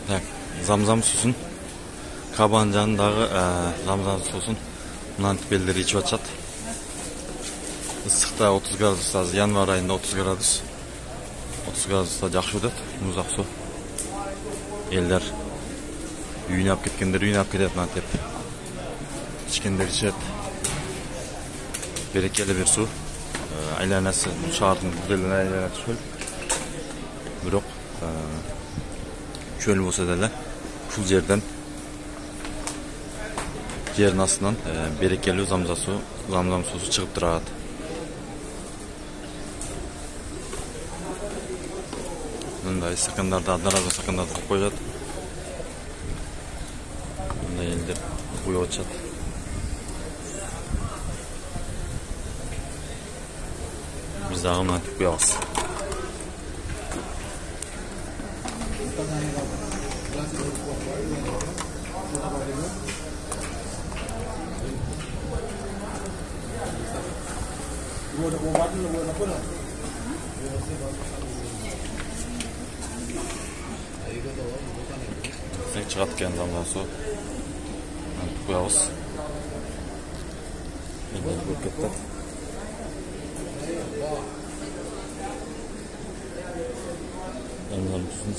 Так, замзам сусын. Кабан жанындағы замзам сусын. Мынантип белдер ичип атышат. Ысыкта 30 градус, азыр январь айында 30 градус. 30 градуста жакшы өтөт, музак суу. Элдер үйүнө алып кеткендер үйүнө алып кетет мынантип. Ичкендер ичет. Берекелүү бир суу. Айланасы шаардын бүдөлүн айланасы чөл. Бирок чөл болсо деле ушул жерден жердин астынан берекелүү замзам суусу чыгып турат. Мындай стакандарды одноразовый стакандарды коюп коёшат. Мындай элдер куюп атышат. Биз дагы мынтип куябыз. Sen çıkart ekan zamzam suv. Qo'yamiz. Endi bo'lib ketdi. Endi suvni